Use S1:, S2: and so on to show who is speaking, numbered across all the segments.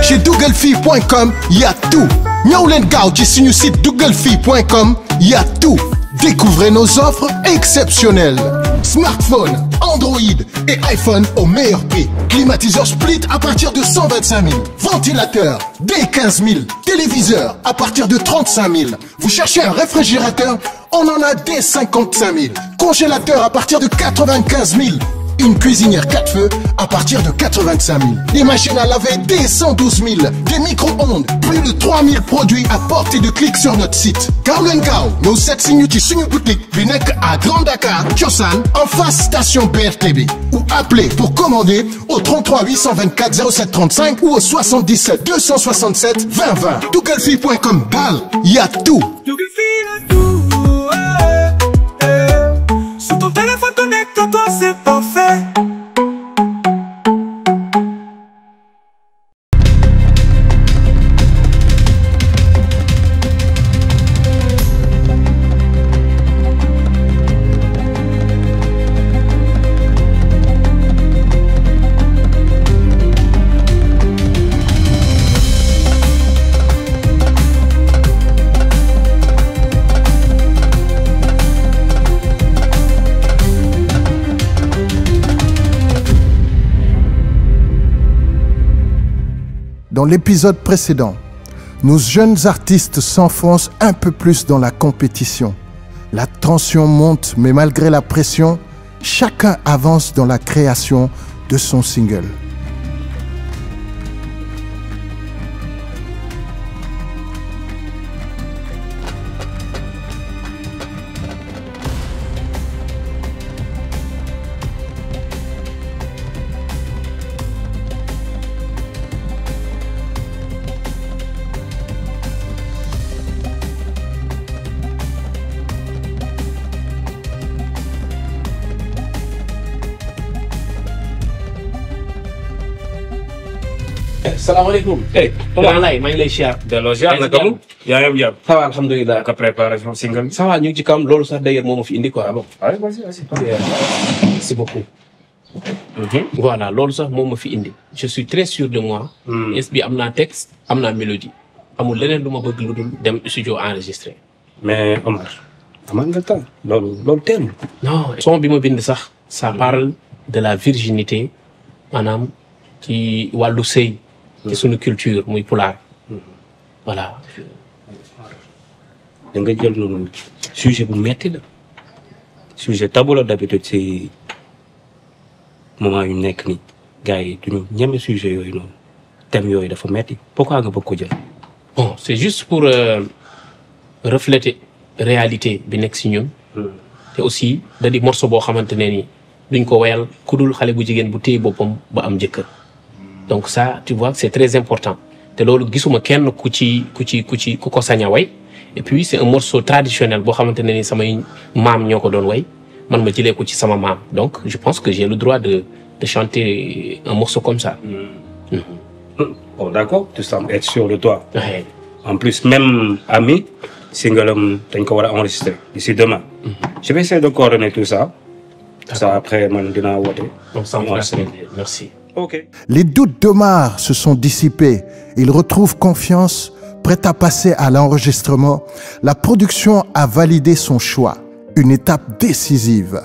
S1: Chez dougalfille.com, il y a tout. Ñëw leen gaaw ci suñu site dougalfille.com, il y a tout. Découvrez nos offres exceptionnelles. Smartphone, Android et iPhone au meilleur prix. Climatiseur split à partir de 125 000. Ventilateur dès 15 000. Téléviseur à partir de 35 000. Vous cherchez un réfrigérateur? On en a dès 55 000. Congélateur à partir de 95 000. Une cuisinière 4 feux à partir de 85 000. Des machines à laver dès 112 000. Des micro-ondes, plus de 3 000 produits à portée de clic sur notre site. Gaaw leen gaaw ñëw seet si ñu ci suñu boutique bi nekk à Grand Dakar Thiossane en face station BRT bi ou appelez pour commander au 33 824 07 35 ou au 77 267 20 20. dougalfille.com daal y a tout.
S2: Sur ton téléphone connecte-toi, c'est parfait.
S1: Dans l'épisode précédent, nos jeunes artistes s'enfoncent un peu plus dans la compétition. La tension monte, mais malgré la pression, chacun avance dans la création de son single.
S3: salaamaaleykum. Grand Laye maa ngi lay ziar.
S4: delloo ziar naka mu. yaa ngi am jàmm.
S3: ça va alhamdulilah.
S4: naka préparation single.
S3: ça va ñu ngi ci kam loolu sax d'ailleurs moo ma fi indi quoi bon.
S4: waaw vas-y.
S3: merci beaucoup. voilà loolu sax moo ma fi indi. je suis très sûr de moi. est bi am naa texte am naa mélodie. amul leneen lu ma bëgg lu dul dem studio enregistré.
S4: mais Omar. amal nga temps loolu teelul.
S3: non son bi ma bind sax. ça parle de la virginité maanaam ci wàllu sëy. ci suñu culture muy pulaar. voilà.
S4: da nga jël loolu sujet bu metti la. sujet tabou la d'habitude ci moment yu nekk nii gars yi duñu ñeme sujet yooyu noonu thème yooyu dafa metti pourquoi nga bëgg ko jël.
S3: bon c'est juste pour refléter réalité bi nekk si ñun. te aussi da di morceau boo xamante ne ni duñ ko wayal ku dul xale bu jigéen bu téye boppam ba am jëkkër. donc ça tu vois c'est très important te loolu gisuma kenn ku ko sañ a way et puis c'est un morceau traditionnel boo xamante ne ni samay maam ñoo ko doon way man ma jëlee ko ci sama maam donc je pense que j'ai le droit de chanter un morceau comme ça.
S4: bon d'accord tu sembles être sûr de toi.
S3: Ouais.
S4: en plus même Ami single am dañ ko war a enregistrer d'ici demain. je vais essayer de coordonner tout ça. ça après man dinaa woote.
S3: donc ça merci.
S4: ok.
S1: Les doutes d'Omar se sont dissipés. Il retrouve confiance, prêt à passer à l'enregistrement. La production a validé son choix. Une étape décisive.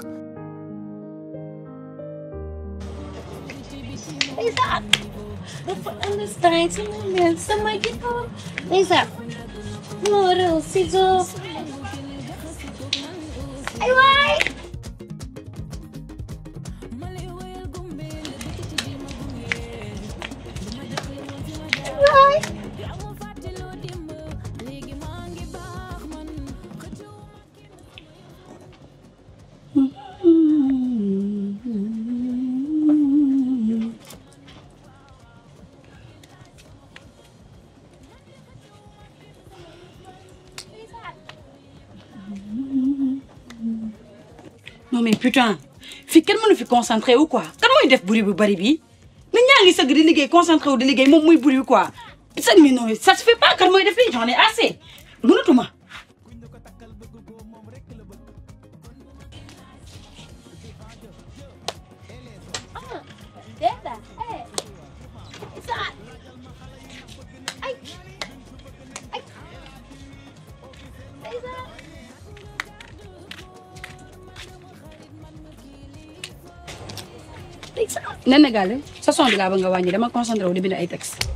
S5: non mais putain fii kenn mënu fi concentré wu quoi kan mooy def bruit bu bari bi nit ñaa ngi sëgg di liggéey concentré wu di liggéey moom muy bruit quoi ça mi non ça se fait pas kan mooy def lii j'en ai assez mënatuma.
S6: Deda, hey. Isa. Ay. Ay. Isa. Isa.
S5: Nene Gale sa son bi laa bëgg nga wàññi dama concentré wu di bind ay texte.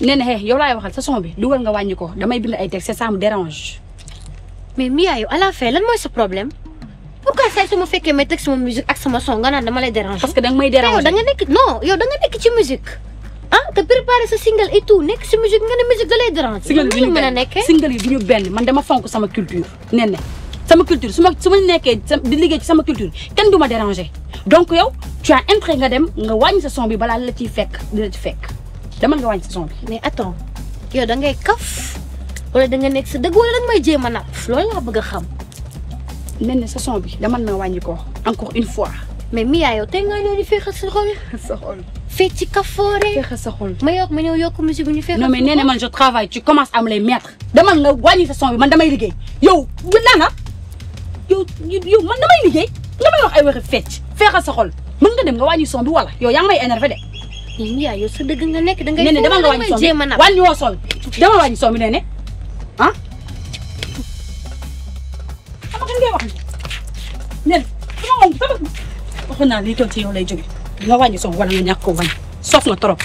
S5: Nene yow laay waxal sa son bi dugal nga wàññi ko damay bind ay texte ça me dérange.
S6: Mais Mia yow à la fin lan mooy sa problème? Pourquoi say su ma fekkee may teg sama musique ak sama son nga naan dama lay déranger?
S5: Parce que danga may déranger.
S6: yow da nga nekk non yow da nga nekk ci musique. Ah te préparé sa single et tout nekk si musique nga ne musique da lay déranger.
S5: single yi duñu
S6: mën a
S5: benn
S6: nekkee.
S5: single yi duñu benn man dama fonk sama culture. Nene sama culture su ma nekkee di liggéey ci sama culture kenn du ma déranger donc yow tu as intérêt nga dem nga wàññi sa son bi balaa la ciy fekk di la ci fekk demal nga wàññi sa son bi.
S6: Mais attends yow da ngay kaf wala da nga nekk sa dëgg wala da nga may jéem a napp loolu laa bëgg a xam.
S5: Nene sa son bi demal na wàññi ko encore une fois.
S6: Mais Mia yow tey nga ñëw di feexal sa xol.
S5: sa xol
S6: fecc ci kafoore.
S5: fexe sa xol.
S6: ma ñëw yokk musique bi ñu feexal.
S5: non mais Nene man je travaille tu commences à me les mettre. demal nga wàññi sa son bi man damay liggéey yow nana yow man damay liggéey nga may wax ay waxi fecc feexal sa xol mën nga dem nga wàññi son bi wala yow yaa ngi may énervé de.
S6: mais Mia yow sa dëgg nga nekk da ngay.
S5: Nene demal nga wàññi son bi
S6: jéem a napp.
S5: wàññi woo son bi demal wàññi son bi Nene ah. xam nga kan ngay wax Nene sama waxoon naa lii toog ci yow lay jóge nga wàññi son wala nga ñàkk ko wàññi soof nga trop.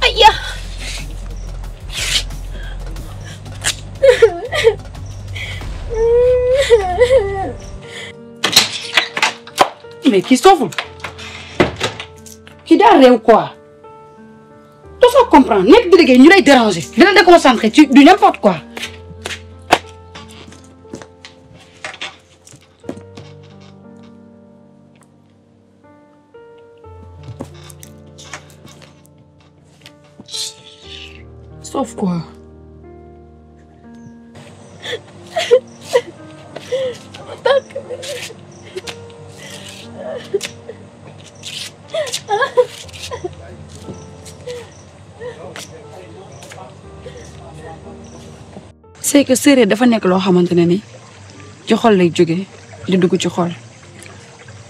S6: Aya.
S5: mais kii sooful kii daa réew quoi tu soo comprendre nekk di liggéey ñu lay déranger dina déconcentré ci du n'importe quoi. sauf quoi. c'est que séeréer dafa nekk loo xamante ne ni ci xol lay jóge di dugg ci xol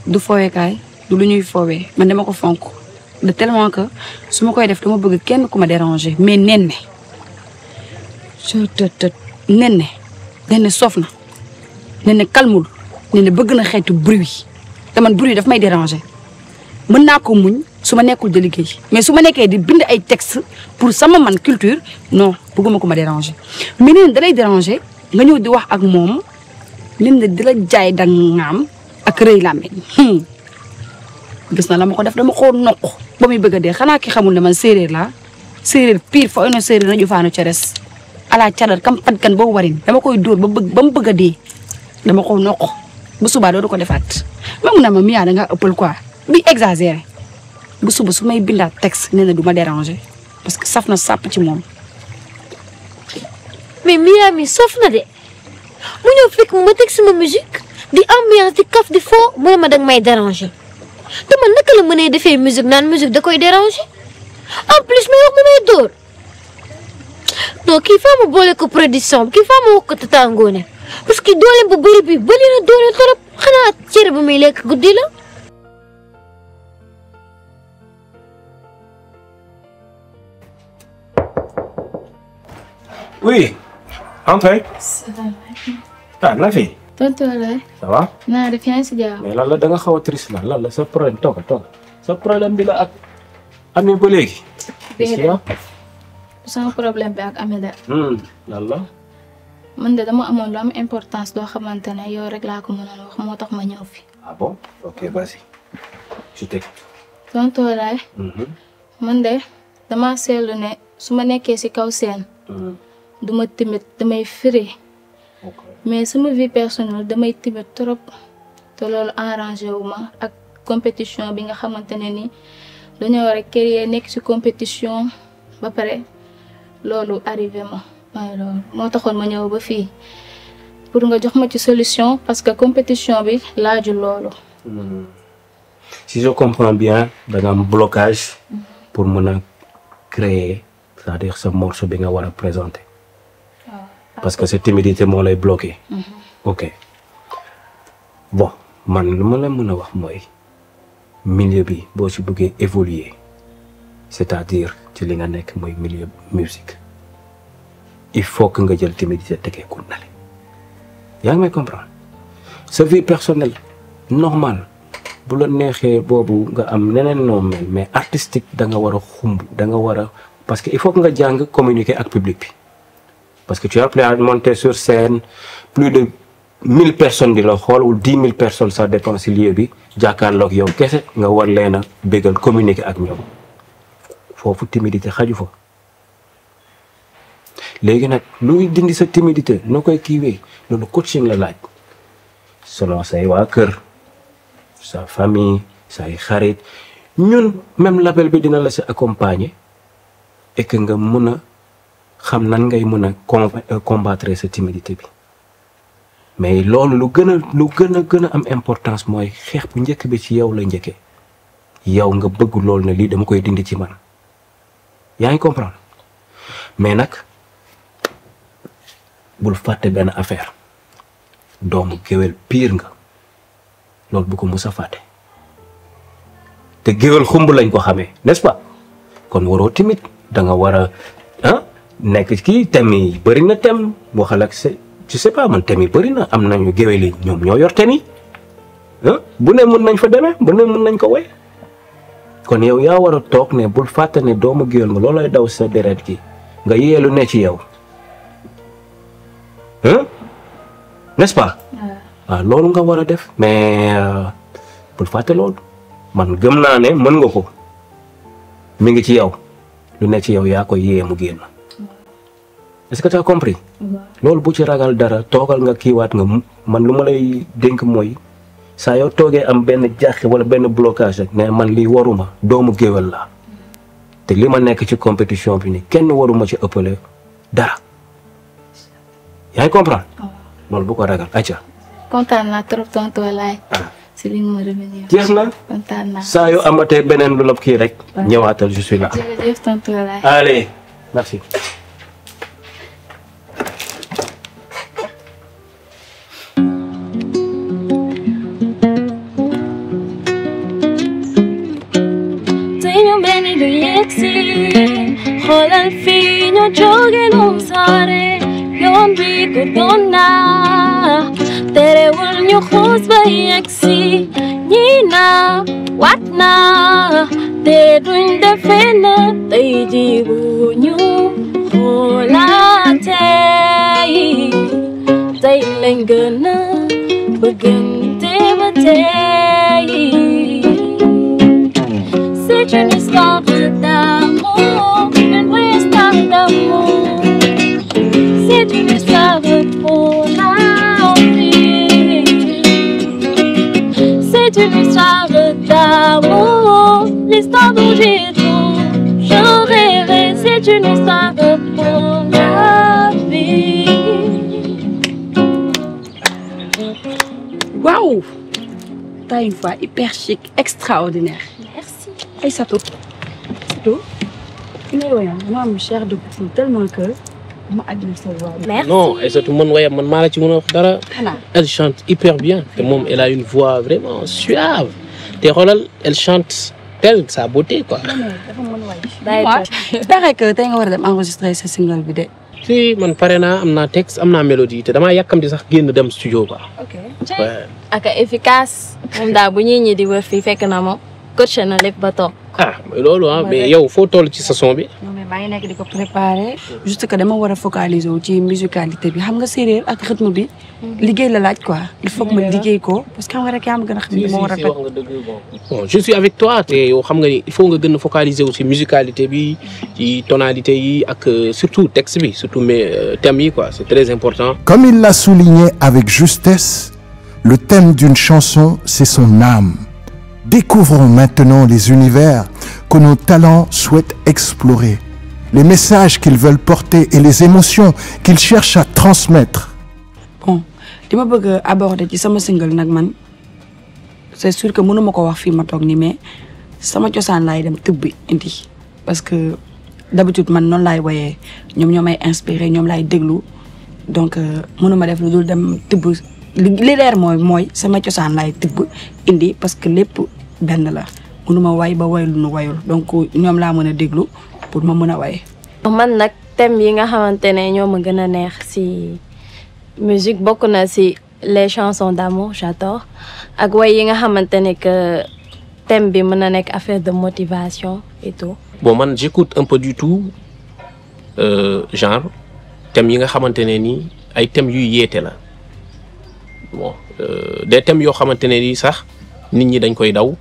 S5: du foowekaay du lu ñuy foowee man dama ko fonk de tellement que su ma koy def dama bëgg kenn ku ma déranger mais Nene Nene soof na Nene calmul Nene bëgg na xeetu bruit te man bruit daf may déranger mën naa ko muñ su ma nekkul di liggéey mais su ma nekkee di bind ay texte pour sama man culture non bëgguma ko ma déranger mais Nene da lay déranger nga ñëw di wax ak moom Nene di la jaay da ngaam ak rëy làmmiñ gis na la ma ko def dama ko noq ba muy bëgg a dee xanaa ki xamul ne man séeréer laa séeréer pire fa ono séeréer na jufaano ceres ala cadar kam padkan ba warin dama koy dóor ba mu bëgg a dee dama ko noq bu subaa doo ko defaat même na ma Mia da nga ëppal quoi bi exagéré bu suba su may bindaat texte nee na du ma déranger parce que saf na sàpp ci moom.
S6: mais Mia mi soof na de mu ñëw fekk ma teg sama musique di ambiance di kaf di foo mu ne ma danga may déranger te man naka la mënee defee musique naan musique da koy déranger en plus may wax mu may dóor non kii faa ma boole ko production kii faa ma wax ko Tata Ngoné parce que doole bu bëri bi bëri na doole trop xanaa cere bu muy lekk guddi la.
S7: Oui, entrez. Ah, la fille.
S8: tonton la.
S7: Ça va?
S8: naa def yaa ngi si jàmm.
S7: mais lan la da nga xaw a triste lan la sa problème toog sa problème bi la ak Ami ba léegi.
S8: déedéet sama problème bi ak Ami da.
S7: lan la.
S8: man de dama amoon lu am importance doo xamante ne yow rek laa ko mënoon wax moo tax ma ñëw fi.
S7: Ah bon? Ok, vas-y. Je t'écoute.
S8: tonton laay. man de dama seetlu ne su ma nekkee si kaw seen. du ma timide damay firi. mais sama vie personnelle damay timide trop te loolu arrangé wu ma ak compétition bi nga xamante ne ni dañoo war a créer nekk ci compétition ba pare loolu arrivé ma waaye loolu moo taxoon ma ñëw ba fii pour nga jox ma ci solution parce que compétition bi laaju loolu.
S7: Si je comprends bien da nga am blocage pour mën a créer c'est-à-dire ce morceau bi nga war a présenter.
S8: waaw
S4: parce que cette timidité moo lay bloqué. ok bon man lu ma la mën a wax mooy milieu bi boo ci bëggee évoluer c'est-à-dire ci li nga nekk mooy milieu musique il faut que nga jël timidité tegee ku nale yaa ngi may comprendre sa vie personnelle normale bu la neexee boobu nga am neneen noo mel mais artistique da nga war a xumb da nga war a parce que il faut que nga jàng communiquer ak public bi parce que tu es appelé à monter sur scène plus de 1000 personnes di la xool ou 10 000 personnes ça dépend si lieu bi jàkkaarloog yow kese nga war leen a bégal communiquer ak ñoom foofu timidité xaju fa léegi nag luy dindi sa timidité noo koy kiiwee loolu coaching la laaj selon say waa kër sa famille say xarit ñun même label bi dina la si accompagner et que nga mën a xam nan ngay mën a combattre sa timidité bi mais loolu lu gën a am importance mooy xeex bu njëkk bi ci yow la njëkkee yow nga bëgg loolu ne lii dama koy dindi ci man yaa ngi comprendre mais nag bul fàtte benn affaire doomu géwél pire nga loolu bu ko mus a fàtte te géwél xumb lañ ko xamee n'est-ce pas kon waroo timide da nga war a nekk kii thème yi bëri na thème waxal ak je sais pas man thème yi bëri na am nañu géwél yi ñoom ñoo yor thème yi bu ne mën nañ fa demee bu ne mën nañ ko woy kon yow yaa war a toog ne bul fàtte ne doomu géwél nga loolay daw sa deret gi nga yeelu ne ci yow n'est-ce pas waaw loolu nga war a def mais bul fàtte loolu man gëm naa ne mën nga ko mi ngi ci yow lu ne ci yow yaa koy yee mu génn est-ce que tu as compris loolu bu ci ragal dara toogal nga kiiwaat nga man lu ma lay dénk mooy saa yow toogee am benn jaaxi wala benn blocage rek ne man lii waruma doomu géwél la te li ma nekk ci compétition bi ni kenn waruma ci ëppale dara yaa ngi comprendre loolu bu ko ragal acca
S8: kontaan naa trop tonton Laye si li nga ma revenir
S4: jeex na
S8: kontaan naa
S4: saa yoo amatee beneen lu la kii rek ñëwaatal je suis là
S8: jërëjëf tonton Laye
S4: allez merci
S9: xoolal fii ñu jóge nu sore yoon bi guddoon na terewul ñu xuus ba yegsi ñi na wat na te duñ defee na tey ji bu ñu xoolaatee tey lañ gën a bëggante ba tey c'est une histoire d'amour, une vraie histoire d'amour. C'est une histoire pour la vie. C'est une histoire d'amour, l'histoire dont j'ai toujours rêvé. C'est une histoire pour la vie.
S5: Waouh! T'as une voix hyper chic, extraordinaire. Aïssatou, moi, mon cher de poule tellement que ma admire sa voix.
S6: Merci.
S3: Non, Aïssatou, man maa la ci mën a wax dara. Elle chante hyper bien. te moom elle a une voix vraiment suave. te xoolal elle chante telle sa beauté quoi.
S5: Il paraît que tey nga war a dem enregistrer sa single bi de.
S3: si man pare naa am naa texte am naa mélodie te damaa yàkkamti sax génn dem studio quoi.
S5: Ok.
S9: ak efficace moom daal bu ñuy ñi di wër fii fekk na moom coach na lépp ba toog.
S3: ah loolu mais yow foo toll ci sa son bi.
S5: non mais maa ngi nekk di ko préparer. juste que dama war a focaliser wu ci musicalité bi xam nga séeréer ak rythme bi. liggéey la laaj quoi. il faut que ma liggéey ko parce que xam nga rek yaa ma gën a xam ne moo war a
S3: wax nga dëgg bon je suis avec toi te yow xam nga ni il faut nga gën a focaliser wu ci musicalité bi ci tonalité yi ak surtout texte bi surtout mes thèmes yi quoi c'est très important.
S1: Comme il l'a souligné avec justesse, le thème d'une chanson, c'est son âme. Découvrons maintenant les univers que nos talents souhaitent explorer, les messages qu'ils veulent porter et les émotions qu'ils cherchent à transmettre.
S5: Bon, li ma bëgg a aborder ci sama single nag man c'est sûr que mënuma ko wax fii ma toog nii mais sama cosaan laay dem tëbbi indi parce que d'habitude man noonu laay woyee ñoom ñoo may inspiré ñoom laay déglu
S10: donc mënuma def lu dul dem tibb li leer mooy sama cosaan laay tibb indi parce que lépp benn la mënuma way ba way lu nu wayul donc ñoom laa mën a déglu pour ma mën a way.
S11: man nag thème yi nga xamante ne ñoo ma gën a neex si musique bokk na si les chansons d'amour j'adore ak way yi nga xamante ne que thème bi mën na nekk affaire de motivation et tout.
S3: bon man j'écoute un peu du tout genre thèmes yi nga xamante ne nii ay thèmes yuy yeete la bon des thèmes yoo xamante ne nii sax nit ñi dañ koy daw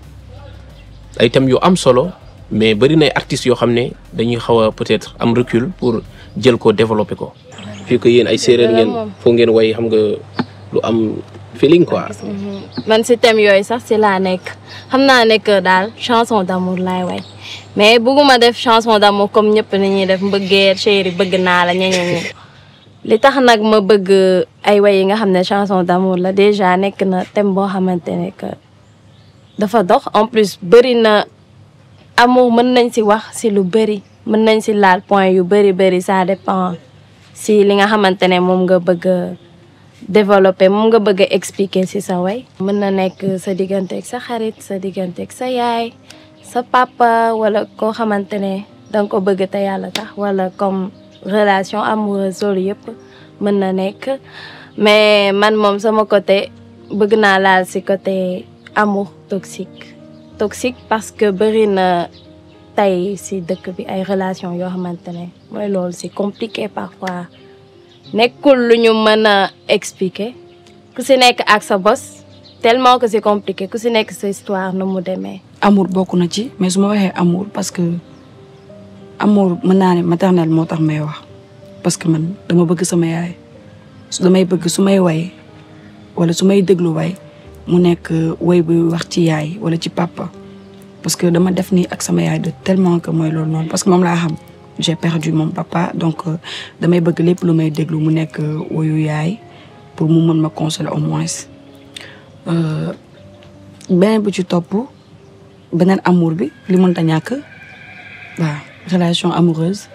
S3: ay thèmes yu am solo mais bari na ay artistes yoo xam ne dañuy xaw a peut-être am recul pour jël ko développer ko. fii que yéen ay séeréer ngeen foo ngeen way xam nga lu am feeling quoi.
S11: man si thème yooyu sax si laa nekk xam naa nekk daal chanson d'amour laay way mais bëgguma def chanson d'amour comme ñëpp ni ñuy def mbëggeel chéri bëgg naa la ñeñeñu li tax nag ma bëgg ay way yi nga xam ne chanson d'amour la déjà nekk na thème boo xamante ne que dafa dox en plus bëri na amour mën nañ si wax si lu bëri mën nañ si laal point yu bëri ça dépend si li nga xamante ne moom nga bëgg développer moom nga bëgg a expliquer ci sa way mën na nekk sa diggante ak sa xarit sa diggante ak sa yaay sa papa wala koo xamante ne danga ko bëgg te yàlla tax wala comme relation amoureuse loolu yëpp mën na nekk mais man moom sama côté bëgg naa laal ci côté amour toxique parce que bëri na tey ci dëkk bi ay relation yoo xamante ne mooy loolu c'est compliqué parfois nekkul lu ñu mën a expliquer ku si nekk ak sa bos tellement que c'est compliqué ku si nekk sa histoire nu mu demee.
S10: amour bokk na ci mais su ma waxee amour parce que amour mën naa ne maternel moo tax may wax parce que man dama bëgg sama yaay damay bëgg su may way wala su may déglu way mu nekk way bu wax ci yaay wala ci papa parce que dama def nii ak sama yaay de tellement que mooy loolu noonu parce que moom laa xam. j'ai perdu mon papa donc damay bëgg lépp lu may déglu mu nekk woyu yaay pour mu mën ma consoler au moins beneen bu ci topp beneen amour bi li mënta ñàkk waaw relation amoureuse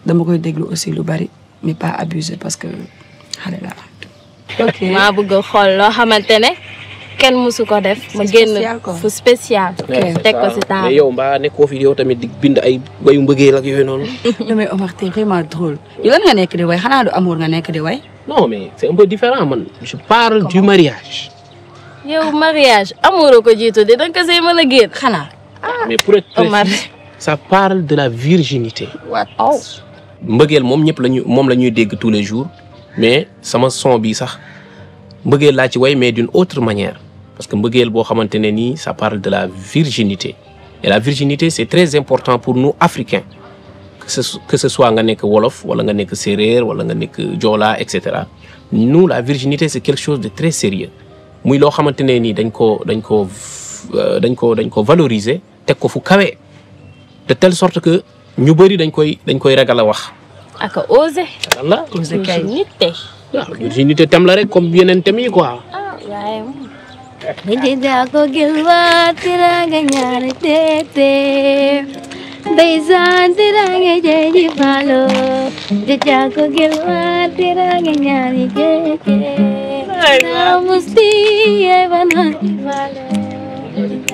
S10: dama koy déglu aussi lu bari mais pas abuser parce que xale la.
S11: ok maa bëgg xool loo xamante ne kenn musu ko def ma génn fu spécial teg ko si temps
S3: mais yow mbaa nekkoo fi yow tamit di bind ay wayu mbëggeel ak yooyu noonu.
S10: non mais Omar t'es vraiment drôle yow lan nga nekk di way xanaa du amour nga nekk di way.
S3: non mais c'est un peu différent man je parle du mariage.
S11: yow mariage amour ko jiitu de danga ko say mën a génn xanaa.
S3: mais pour être précis ça parle de la virginité.
S11: oh.
S3: mbëggeel moom ñëpp moom la ñuy dégg tous les jours mais sama son bi sax mbëggeel laa ci way mais d'une autre manière. parce que mbëggeel boo xamante ne nii ça parle de la virginité et la virginité c'est très important pour nous africains que ce soit nga nekk wolof wala nga nekk séeréer wala nga nekk joola et cetera nous la virginité c'est quelque chose de très sérieux muy loo xamante ne nii dañ ko valoriser teg ko fu kawe de telle sorte que ñu bëri dañ koy ragal a wax.
S11: ak oser.
S3: la
S11: oser kay virginité.
S3: waaw virginité tam la rek comme yeneen thèmes yi quoi.
S6: Jago gilwa tiranga nyare tete Daisan tiranga jadi palo Jago gilwa tiranga nyare tete Namusti evana palo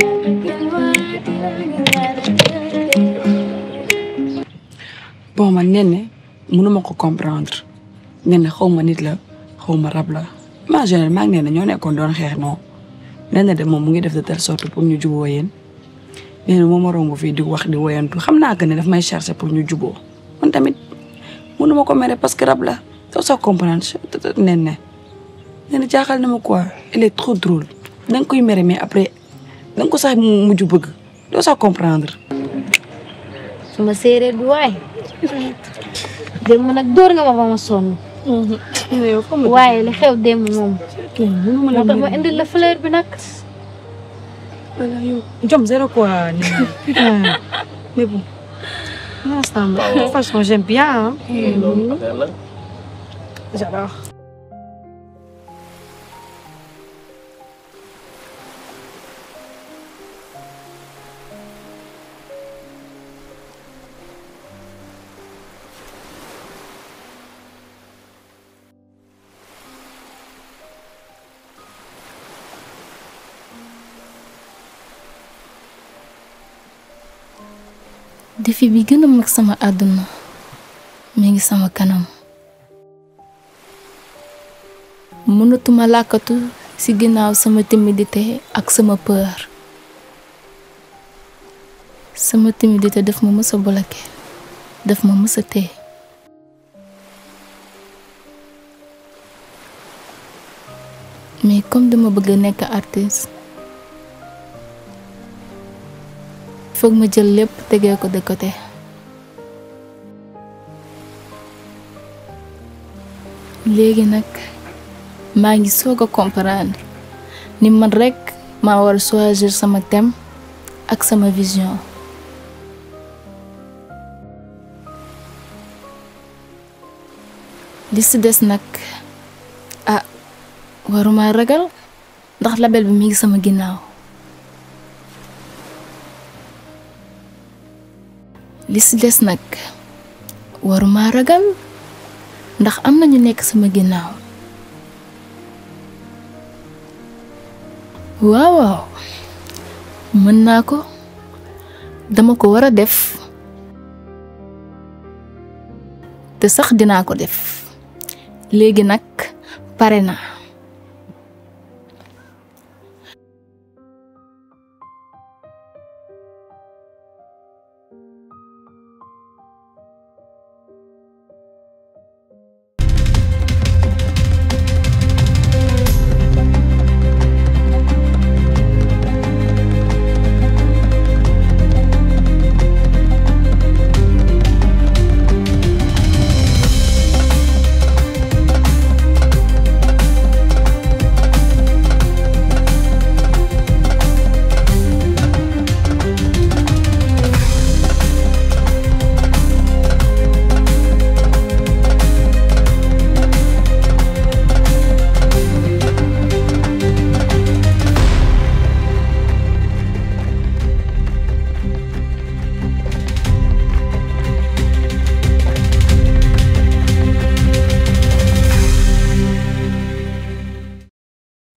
S10: bon man Néné mënuma ko comprendre Néné xawma nit la xawma rab la imaginer maa ngi Néné ñoo nekkoon doon xeex non Néné de moom mu ngi def de telle sorte pour ñu juboo yéen Néné moom ma romb fii di wax di woyantu xam naa que ne daf may chercher pour ñu juboo man tamit mënuma ko mere parce que rab la doo sax comprendre Néné jaaxal na ma quoi elle est trop drôle da nga koy mere mais après da nga ko sax mujj bëgg doo sax comprendre.
S6: sama séeréer bi waay démb nag door nga ma sonn. waaye li xew démb moom. moo tax ma indil la fleur bi nag.
S10: voilà yow jom zéro quoi. putain mais bon. de toute façon j'aime bien. J'adore.
S8: défi bi gën a mag sama àdduna mi ngi sama kanam. mënatuma làkkatu ci ginnaaw sama timidité ak sama peur. sama timidité daf ma mës a bloqué, daf ma mës a téye. mais comme dama bëgg a nekk artiste, foog ma jël lépp tegee ko de côté. léegi nag maa ngi soog a comprendre ni man rekk maa war a choisir sama thème ak sama vision. li si des nag waruma ragal ndax label bi mi ngi sama ginnaaw. li si des nag waruma ragal ndax am na ñu nekk sama ginnaaw. waaw mën naa ko, dama ko war a def te sax dinaa ko def. léegi nag pare na.